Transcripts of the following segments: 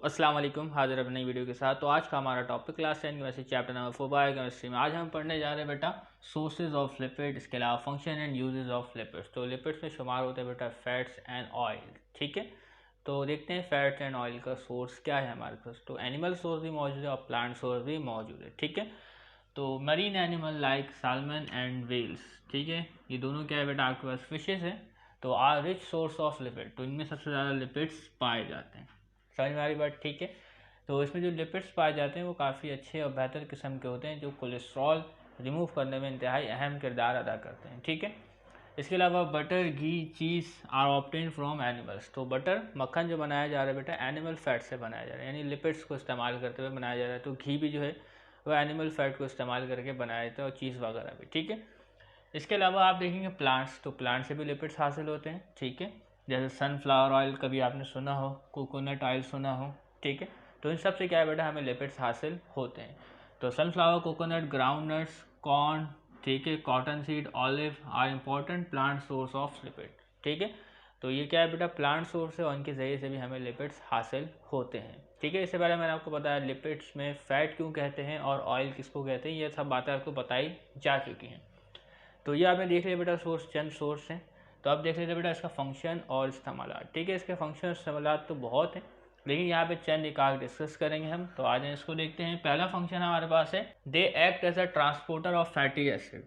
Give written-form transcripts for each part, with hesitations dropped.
अस्सलाम वालेकुम, हाजिर अब नई वीडियो के साथ। तो आज का हमारा topic class 10 chemistry chapter number 4 biochemistry में आज हम पढ़ने जा रहे हैं बेटा सोर्सेज ऑफ लिपिड, इसके अलावा function and uses of lipids. तो लिपिड्स में शुमार होते हैं बेटा फैट्स एंड ऑयल। ठीक है, तो देखते हैं फैट्स एंड ऑयल का सोर्स क्या है हमारे पास। तो एनिमल सोर्स भी मौजूद है और प्लांट सोर्स भी मौजूद है। ठीक है, तो marine animal like salmon and whales, ठीक है, ये दोनों क्या है बेटा आपके पास फिशेस है, तो are rich source of lipid. तो इनमें सबसे ज़्यादा लिपिड्स पाए जाते हैं। समझ में आ रही बात? ठीक है, तो इसमें जो लिपिड्स पाए जाते हैं वो काफ़ी अच्छे और बेहतर किस्म के होते हैं जो कोलेस्ट्रॉल रिमूव करने में इंतहाई अहम किरदार अदा करते हैं। ठीक है, इसके अलावा butter, ghee, cheese are obtain from animals. तो बटर, मक्खन जो बनाया जा रहा है बेटा एनिमल फैट से बनाया जा रहा है, यानी लिपिड्स को इस्तेमाल करते हुए बनाया जा रहा है। तो घी भी जो है वो एनिमल फैट को इस्तेमाल करके बनाया जाता है और चीज़ वगैरह भी। ठीक है, इसके अलावा आप देखेंगे प्लांट्स, तो प्लांट से भी लिपिड्स हासिल होते हैं। ठीक है, जैसे सनफ्लावर ऑयल कभी आपने सुना हो, कोकोनट ऑयल सुना हो। ठीक है, तो इन सब से क्या है बेटा हमें लिपिड्स हासिल होते हैं। तो सनफ्लावर, कोकोनट, ग्राउंडनट्स, कॉर्न, ठीक है, cotton seed, olive are important plant source of lipid. ठीक है, तो ये क्या है बेटा प्लांट सोर्स है और इनके ज़रिए से भी हमें लिपिड्स हासिल होते हैं। ठीक है, इससे पहले मैंने आपको बताया लिपिड्स में फ़ैट क्यों कहते हैं और ऑयल किसको कहते हैं, ये सब बातें आपको बताई जा चुकी हैं। तो ये आपने देख लिया बेटा सोर्स, चंद सोर्स हैं। तो अब देख लेते बेटा इसका फंक्शन और इस्तेमालात। ठीक है, इसके फंक्शन और इस्तेमालात तो बहुत हैं, लेकिन यहाँ पे चंद एक आग डिस्कस करेंगे हम। तो आज इसको देखते हैं। पहला फंक्शन हमारे पास है they act as a transporter of fatty acid.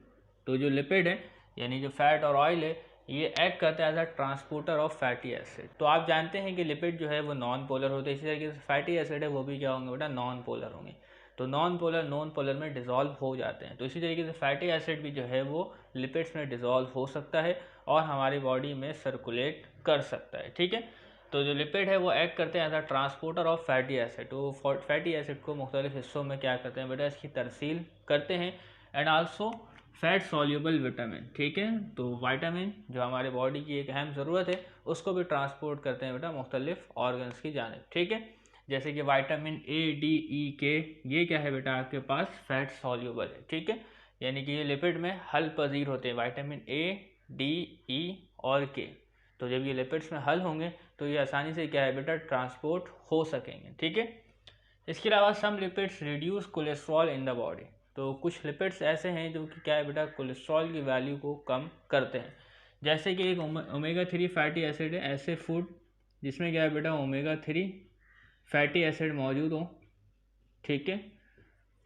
तो जो लिपिड है यानी जो फैट और ऑयल है ये एक्ट करता है as a transporter of fatty acid. तो आप जानते हैं कि लिपिड जो है वो नॉन पोलर होते हैं, इसी तरीके से फैटी एसिड है वो भी क्या होंगे बेटा नॉन पोलर होंगे। तो नॉन पोलर में डिज़ोल्व हो जाते हैं। तो इसी तरीके से फैटी एसिड भी जो है वो लिपिड्स में डिज़ोल्व हो सकता है और हमारी बॉडी में सर्कुलेट कर सकता है। ठीक है, तो जो लिपिड है वो एक्ट करते हैं as a transporter of fatty acid. तो फैटी एसिड को मुख्तलिफ हिस्सों में क्या करते हैं बेटा इसकी तरसील करते हैं। And also fat soluble vitamin. ठीक है, तो वाइटामिन जो हमारे बॉडी की एक अहम ज़रूरत है उसको भी ट्रांसपोर्ट करते हैं बेटा मुख्तलिफ ऑर्गन्स की जानिब। ठीक है, जैसे कि विटामिन ए, डी, ई, के, ये क्या है बेटा आपके पास फैट सॉल्यूबल है। ठीक है, यानी कि ये लिपिड में हल पजीर होते हैं, विटामिन ए, डी, ई और के। तो जब ये लिपिड्स में हल होंगे तो ये आसानी से क्या है बेटा ट्रांसपोर्ट हो सकेंगे। ठीक है, इसके अलावा some lipids reduce cholesterol in the body. तो कुछ लिपिड्स ऐसे हैं जो कि क्या है बेटा कोलेस्ट्रॉल की वैल्यू को कम करते हैं। जैसे कि एक ओमेगा 3 फैटी एसिड है, ऐसे फूड जिसमें क्या है बेटा ओमेगा 3 फैटी एसिड मौजूद हो। ठीक है,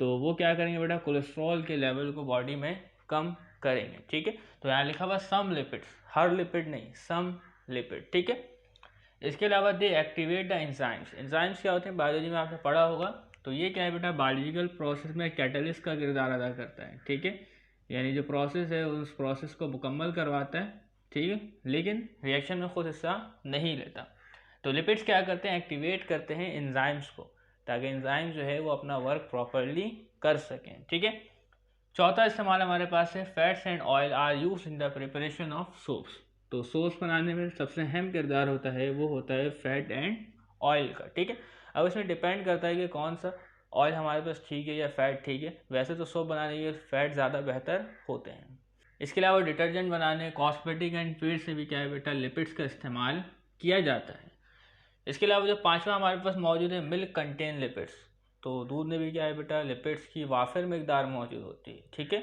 तो वो क्या करेंगे बेटा कोलेस्ट्रॉल के लेवल को बॉडी में कम करेंगे। ठीक है, तो यहाँ लिखा हुआ सम लिपिड्स, हर लिपिड नहीं, सम लिपिड। ठीक है, इसके अलावा दे एक्टिवेट द एंजाइम्स। एंजाइम्स क्या होते हैं बायोलॉजी में आपने पढ़ा होगा। तो ये क्या है बेटा बायोलॉजिकल प्रोसेस में कैटलिस्ट का किरदार अदा करता है। ठीक है, यानी जो प्रोसेस है उस प्रोसेस को मुकम्मल करवाता है। ठीक है, लेकिन रिएक्शन में खुद हिस्सा नहीं लेता। तो लिपिड्स क्या करते हैं एक्टिवेट करते हैं एंजाइम्स को, ताकि एंजाइम जो है वो अपना वर्क प्रॉपरली कर सकें। ठीक है, चौथा इस्तेमाल हमारे पास है fats and oil are use in the preparation of soaps. तो सोप्स बनाने में सबसे अहम किरदार होता है वो होता है फैट एंड ऑयल का। ठीक है, अब इसमें डिपेंड करता है कि कौन सा ऑयल हमारे पास ठीक है या फैट ठीक है। वैसे तो सोप बनाने के फैट ज़्यादा बेहतर होते हैं। इसके अलावा डिटर्जेंट बनाने, कॉस्मेटिक एंड पेड़ से भी क्या है बेटा लिपिड्स का इस्तेमाल किया जाता है। इसके अलावा जो पांचवा हमारे पास मौजूद है मिल्क कंटेन लिपिड्स। तो दूध में भी क्या है बेटा लिपिड्स की वाफिर मकदार मौजूद होती है। ठीक है,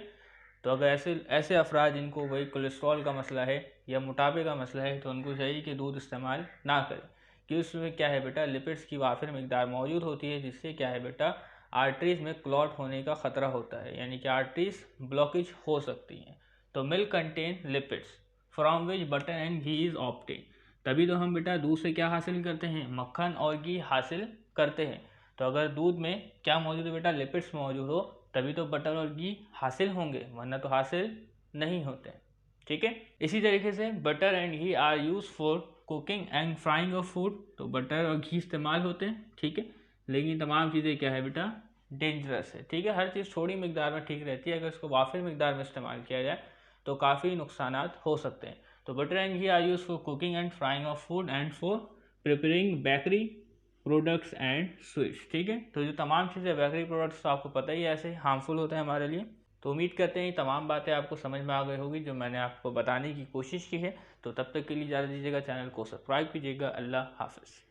तो अगर ऐसे अफराद जिनको वही कोलेस्ट्रॉल का मसला है या मोटापे का मसला है तो उनको चाहिए कि दूध इस्तेमाल ना करें, कि उसमें क्या है बेटा लिपिड्स की वाफिर मकदार मौजूद होती है, जिससे क्या है बेटा आर्टरीज में क्लॉट होने का ख़तरा होता है, यानी कि आर्टरीज ब्लॉकेज हो सकती हैं। तो milk contain lipids from which butter and ghee is obtain. तभी तो हम बेटा दूध से क्या हासिल करते हैं, मक्खन और घी हासिल करते हैं। तो अगर दूध में क्या मौजूद है बेटा लिपिड्स मौजूद हो तभी तो बटर और घी हासिल होंगे, वरना तो हासिल नहीं होते। ठीक है, इसी तरीके से butter and ghee are use for cooking and frying of food. तो बटर और घी इस्तेमाल होते हैं। ठीक है, लेकिन तमाम चीज़ें क्या है बेटा डेंजरस है। ठीक है, हर चीज़ थोड़ी मकदार में ठीक रहती है, अगर इसको वाफिर मकदार में इस्तेमाल किया जाए तो काफ़ी नुकसानात हो सकते हैं। तो butter and ghee are use for cooking and frying of food and for preparing bakery products and sweets. ठीक है, तो जो तमाम चीज़ें बेकरी प्रोडक्ट्स तो आपको पता ही है ऐसे हार्मफुल होते हैं हमारे लिए। तो उम्मीद करते हैं तमाम बातें आपको समझ में आ गई होगी जो मैंने आपको बताने की कोशिश की है। तो तब तक के लिए इजाज़त दीजिएगा, चैनल को सब्सक्राइब कीजिएगा। अल्लाह हाफ़िज़।